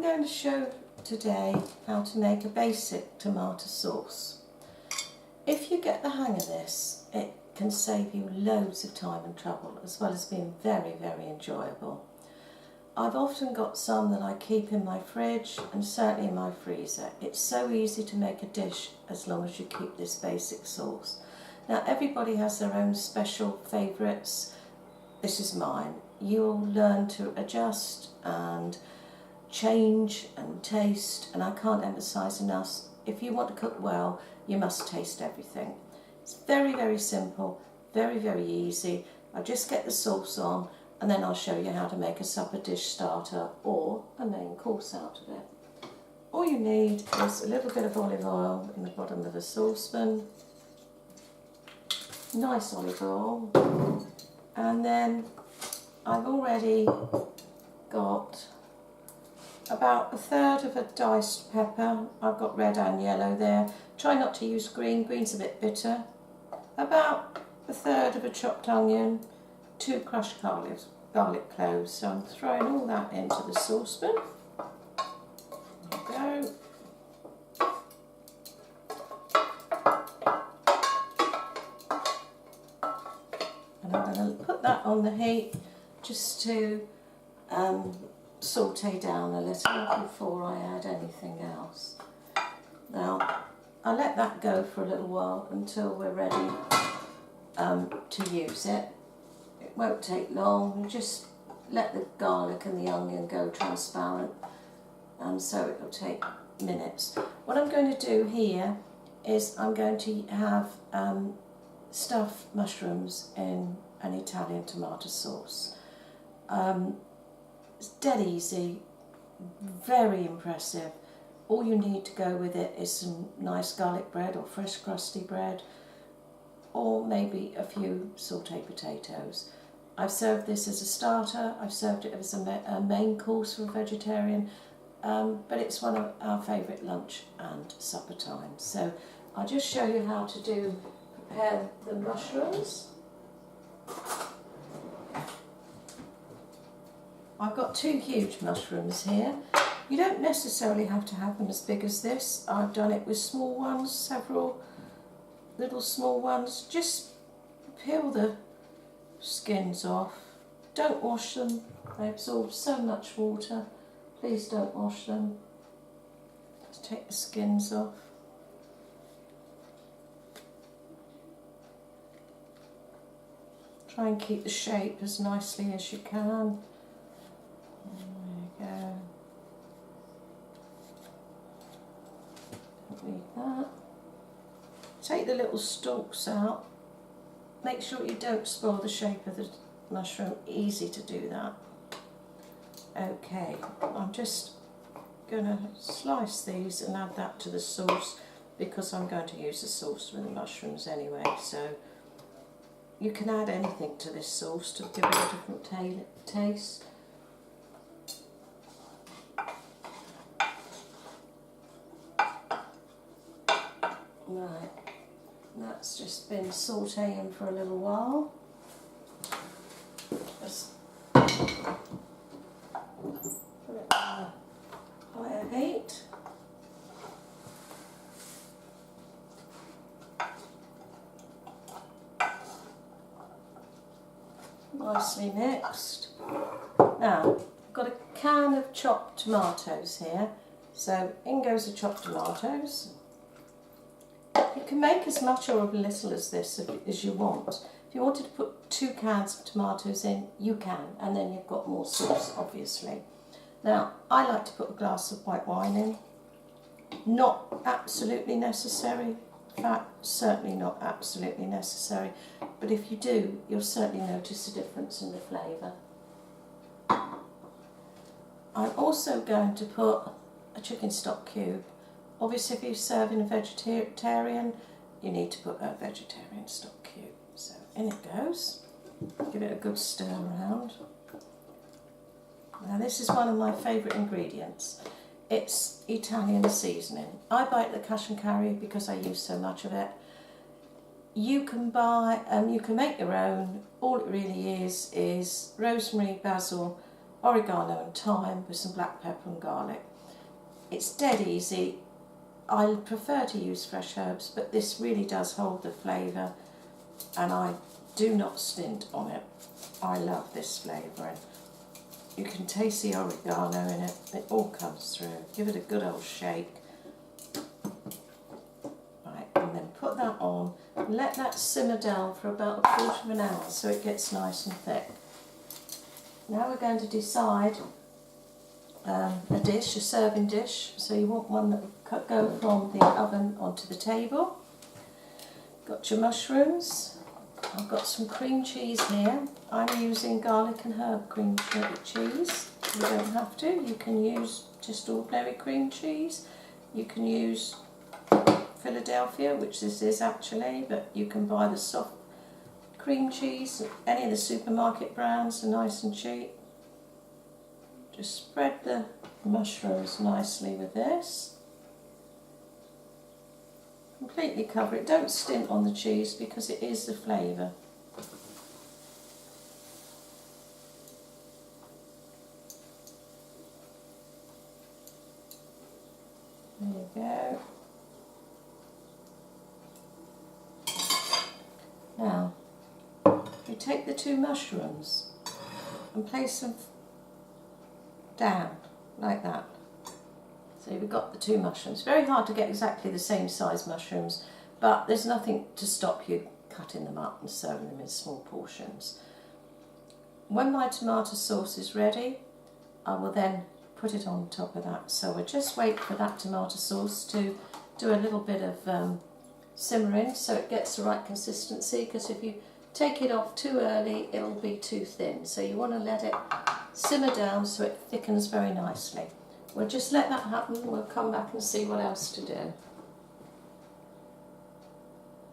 I'm going to show today how to make a basic tomato sauce. If you get the hang of this, it can save you loads of time and trouble, as well as being very, very enjoyable. I've often got some that I keep in my fridge and certainly in my freezer. It's so easy to make a dish as long as you keep this basic sauce. Now everybody has their own special favourites. This is mine. You'll learn to adjust and change and taste, and I can't emphasise enough, if you want to cook well, you must taste everything. It's very, very simple, very, very easy. I just get the sauce on and then I'll show you how to make a supper dish starter or a main course out of it. All you need is a little bit of olive oil in the bottom of a saucepan, nice olive oil, and then I've already got about 1/3 of a diced pepper. I've got red and yellow there. Try not to use green, green's a bit bitter. About 1/3 of a chopped onion, 2 crushed garlic cloves. So I'm throwing all that into the saucepan. There we go. And I'm going to put that on the heat just to saute down a little before I add anything else. Now I'll let that go for a little while until we're ready to use it. It won't take long, just let the garlic and the onion go transparent, so it will take minutes. What I'm going to do here is I'm going to have stuffed mushrooms in an Italian tomato sauce. It's dead easy, very impressive. All you need to go with it is some nice garlic bread or fresh crusty bread, or maybe a few sauteed potatoes. I've served this as a starter, I've served it as a main course for a vegetarian, but it's one of our favourite lunch and supper times. So I'll just show you how to prepare the mushrooms. I've got 2 huge mushrooms here. You don't necessarily have to have them as big as this. I've done it with small ones, several little small ones. Just peel the skins off. Don't wash them. They absorb so much water. Please don't wash them. Just take the skins off. Try and keep the shape as nicely as you can. There you go. Don't need that. Take the little stalks out. Make sure you don't spoil the shape of the mushroom. Easy to do that. Okay, I'm just going to slice these and add that to the sauce because I'm going to use the sauce with the mushrooms anyway. So you can add anything to this sauce to give it a different taste. Right, that's just been sautéing for a little while. Just put it on a higher heat. Nicely mixed. Now, I've got a can of chopped tomatoes here. So in goes the chopped tomatoes. You can make as much or as little as this as you want. If you wanted to put 2 cans of tomatoes in, you can, and then you've got more sauce, obviously. Now, I like to put a glass of white wine in. Not absolutely necessary. In fact, certainly not absolutely necessary. But if you do, you'll certainly notice a difference in the flavour. I'm also going to put a chicken stock cube. Obviously, if you're serving a vegetarian, you need to put a vegetarian stock cube. So in it goes. Give it a good stir around. Now this is one of my favourite ingredients. It's Italian seasoning. I buy it at the cash and carry because I use so much of it. You can you can make your own. All it really is rosemary, basil, oregano and thyme with some black pepper and garlic. It's dead easy. I prefer to use fresh herbs, but this really does hold the flavour, and I do not stint on it. I love this flavouring. You can taste the oregano in it. It all comes through. Give it a good old shake. Right, and then put that on. Let that simmer down for about a quarter of an hour so it gets nice and thick. Now we're going to decide a dish, a serving dish. So you want one that will go from the oven onto the table. Got your mushrooms. I've got some cream cheese here. I'm using garlic and herb cream cheese. You don't have to. You can use just ordinary cream cheese. You can use Philadelphia, which this is actually, but you can buy the soft cream cheese. Any of the supermarket brands are nice and cheap. Just spread the mushrooms nicely with this. Completely cover it. Don't stint on the cheese because it is the flavour. There you go. Now, you take the two mushrooms and place them down like that. So we've got the two mushrooms. Very hard to get exactly the same size mushrooms, but there's nothing to stop you cutting them up and serving them in small portions. When my tomato sauce is ready, I will then put it on top of that. So we'll just wait for that tomato sauce to do a little bit of simmering so it gets the right consistency, because if you take it off too early it'll be too thin. So you want to let it simmer down so it thickens very nicely. We'll just let that happen. We'll come back and see what else to do.